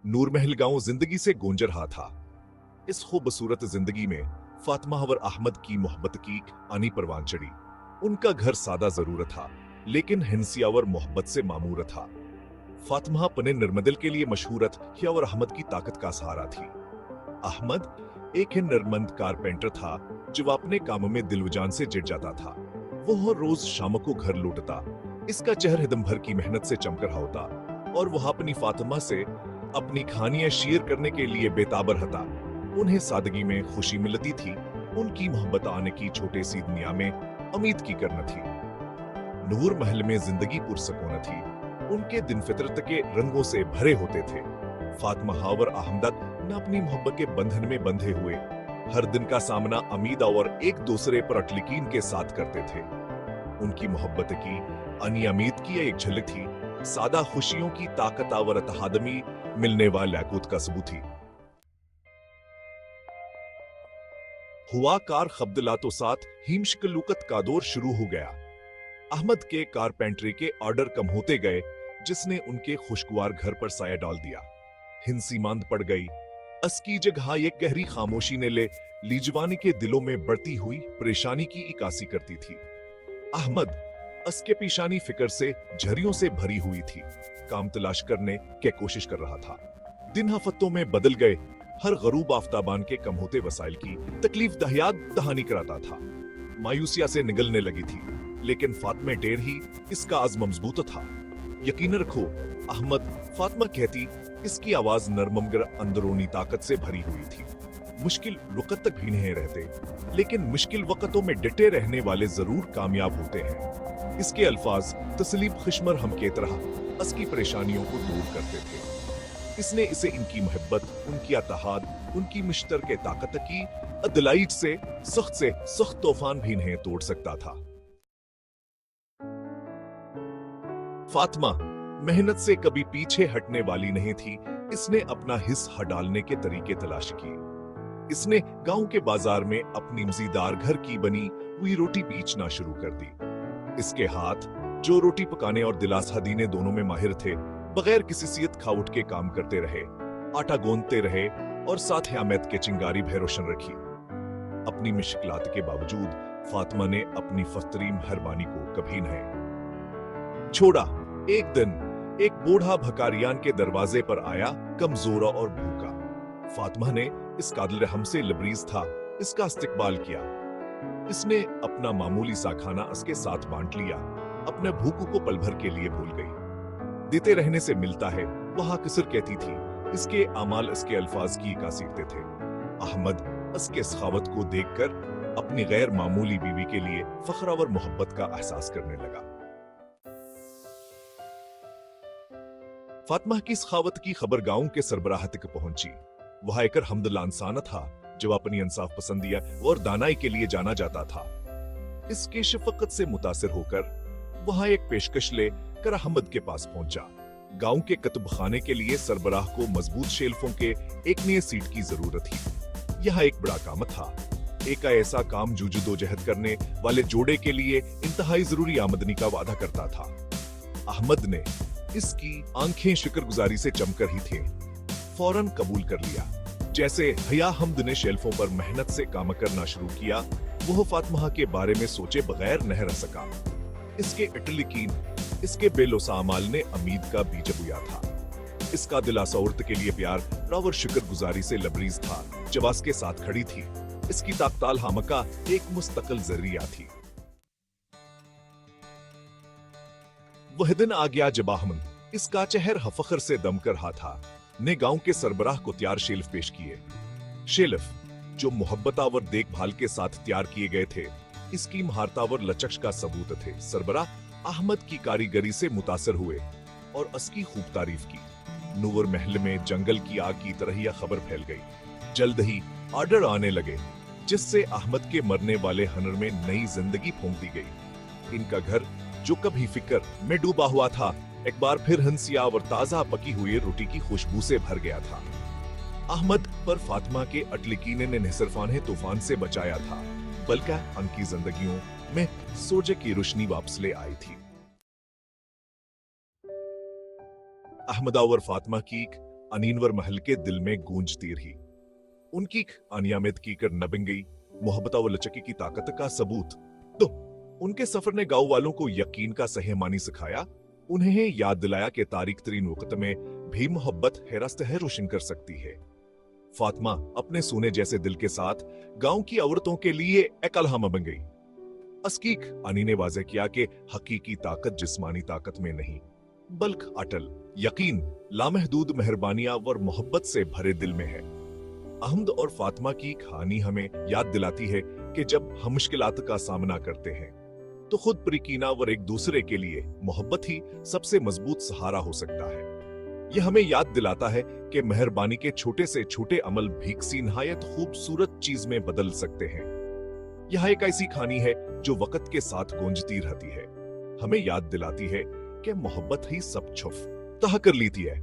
नूरमहल गांव जिंदगी से गूंज रहा था। इस खूबसूरत जिंदगी में फातिमा और अहमद की मोहब्बत की आनी परवान चढ़ी। उनका घर सादा जरूर था, लेकिन हिंसिया और मोहब्बत से मामूर था। फातिमा अपने निर्मदिल के लिए मशहूर थी और अहमद की ताकत का सहारा थी। अहमद एक निर्मंद कारपेंटर था जो अपने काम में दिलवजान से जिट जाता था। वो रोज शाम को घर लौटता, इसका चेहरा दिन भर की मेहनत से चमक रहा होता और वह अपनी फातिमा से अपनी कहानियां शेयर करने के लिए बेताबर था। उन्हें सादगी में खुशी मिलती थी। उनकी मोहब्बत आने की छोटे सी दुनिया में उम्मीद की करना थी। नूर महल में जिंदगी पुरसकून थी। उनके दिन फितरत के रंगों से भरे होते थे। फातिमा और अहमद न अपनी मोहब्बत के बंधन में बंधे हुए हर दिन का सामना उम्मीद और एक दूसरे पर यकीन के साथ करते थे। उनकी मोहब्बत की अनी उम्मीद की एक झलक थी, सादा खुशियों की ताकत और तहादमी मिलने वाला याकूत का सबूत थी। हुआ कार खब्दलातो साथ हिमशकलूकत का दौर शुरू हो गया। अहमद के कारपेंटरी के ऑर्डर कम होते गए, जिसने उनके खुशगवार घर पर साया डाल दिया। हिंसी मांद पड़ गई। असकी जगह एक गहरी खामोशी ने लीजवानी के दिलों में बढ़ती हुई परेशानी की इकासी करती थी। अहमद असके पेशानी फिक्र से झरियों से भरी हुई थी। काम तलाश करने की कोशिश कर रहा था। दिन हफ्तों में बदल गए। हर गरूब आफ्ताबान के कम होते वसाइल की तकलीफ दहियात दहानी कराता था। मायूसिया से निगलने लगी थी, लेकिन फातिमा टेर ही इसका आज़म मजबूत था। यकीन रखो, अहमद, फातिमा कहती, इसकी आवाज नरम मगर अंदरूनी ताकत से भरी हुई थी। मुश्किल वक्त तक भी नहीं रहते, लेकिन मुश्किल वक्तों में डटे रहने वाले जरूर कामयाब होते हैं। इसके अल्फाज तसलीब खुशमर हम के तरह असकी परेशानियों को दूर करते थे। इसने इसे इनकी मोहब्बत, उनकी अतहाद, उनकी मुश्तरके ताकत की अदलाइज से सख्त तूफान भी नहीं तोड़ सकता था। फातिमा मेहनत से कभी पीछे हटने वाली नहीं थी। इसने अपना हिस्सा डालने के तरीके तलाश किए। इसने गांव के बाजार में अपनी मजेदार घर की बनी हुई रोटी बेचना शुरू कर दी। इसके हाथ, जो रोटी पकाने और दिलासा देने दोनों में माहिर थे, बगैर किसी सीयत खाउट के काम करते रहे, आटा गोंदते रहे और साथ ही आमद के चिंगारी भी रोशन रखी। अपनी मुश्किलात के बावजूद फातिमा ने अपनी फस्तरी मेहरबानी को कभी नहीं छोड़ा। एक दिन एक बूढ़ा भकारियान के दरवाजे पर आया, कमजोर और भूखा। फातिमा ने इस कादिल रहम से लबरीज था, इसका इस्तकबाल किया। इसने अपना मामूली सा खाना उसके साथ बांट लिया। अपने भूख को पल भर के लिए भूल गई। देते रहने से मिलता है, वहां किसर कहती थी। इसके अमाल इसके अल्फाज की का सीखते थे। अहमद इसके सखावत को देखकर अपनी गैर मामूली बीवी के लिए फख्र और मोहब्बत का एहसास करने लगा। फातिमा की सखावत की खबर गांव के सरबराह तक पहुंची। वह एक हमदुल्ला इंसान था जो अपनी इंसाफ पसंदिया और दानाई के लिए जाना जाता था। इसके शफकत से मुतासिर होकर वहां एक पेशकश ले कर अहमद के पास पहुंचा। गांव के कतबखाने के लिए सरबराह को मजबूत शेल्फों के एक नए सीट की जरूरत थी। यह एक बड़ा काम था। एक ऐसा काम जो जद्दोजहद करने वाले जोड़े के लिए इंतहाई जरूरी आमदनी का वादा करता था। अहमद ने इसकी आंखें शुक्रगुजारी से चमकर ही थे, फौरन कबूल कर लिया। जैसे हया हमद ने शेल्फों पर मेहनत से काम करना शुरू किया, वह फातिमा के बारे में सोचे बगैर न रह सका। इसके इटलिकीन, इसके बेलोसामाल ने उम्मीद का बीज बोया था। इसका दिलासा औरत के लिए प्यार और शुक्रगुजारी से लबरीज था। जवास के साथ खड़ी थी। इसकी ताकताल हमका एक मुस्तकिल जरिया थी। वह दिन आ गया जब अहमद, इसका चेहरा फख्र से दम कर रहा था, ने गांव के सरबराह को तैयार शेल्फ पेश किए। शेल्फ जो मोहब्बत और देखभाल के साथ तैयार किए गए थे, इसकी महारत और लचक का सबूत थे। सरबराह अहमद की कारीगरी से मुतासर हुए और उसकी खूब तारीफ की। नूर महल में जंगल की आग की तरह यह खबर फैल गई। जल्द ही ऑर्डर आने लगे, जिससे अहमद के मरने वाले हनर में नई जिंदगी फूंक दी गई। इनका घर जो कभी फिक्र में डूबा हुआ था, एक बार फिर हंसिया और ताजा पकी हुई रोटी की खुशबू से भर गया था। अहमद पर फातिमा के अटलिकीने ने निसरफाने तूफान से बचाया था, बल्कि उनकी जिंदगियों में सोजे की रोशनी वापस ले आई थी। अहमद और फातिमा की अनीनवर महल के दिल में गूंजती रही। उनकी अनियमित की कर नबिंगई मोहब्बत व लचकी की ताकत का सबूत। तो उनके सफर ने गांव वालों को यकीन का सहमानी सिखाया, उन्हें याद दिलाया कि तारीख तरीन वक्त में भी मोहब्बत हैरस्त है रोशन कर सकती है। फातिमा अपने सोने जैसे दिल के साथ गांव की औरतों के लिए एक अलहम बन गई। अस्कीक अनी ने वाज़ेह किया कि हकीकी ताकत जिस्मानी ताकत में नहीं, बल्कि अटल यकीन, लामहदूद मेहरबानियां और मोहब्बत से भरे दिल में है। अहमद और फातिमा की कहानी हमें याद दिलाती है कि जब हम मुश्किलात का सामना करते हैं तो खुद पर यकीन और एक दूसरे के लिए मोहब्बत ही सबसे मजबूत सहारा हो सकता है। यह हमें याद दिलाता है कि मेहरबानी के छोटे से छोटे अमल भी किसी निहायत खूबसूरत चीज में बदल सकते हैं। यह एक ऐसी कहानी है जो वक्त के साथ गूंजती रहती है, हमें याद दिलाती है कि मोहब्बत ही सब छुफ तह कर लेती है।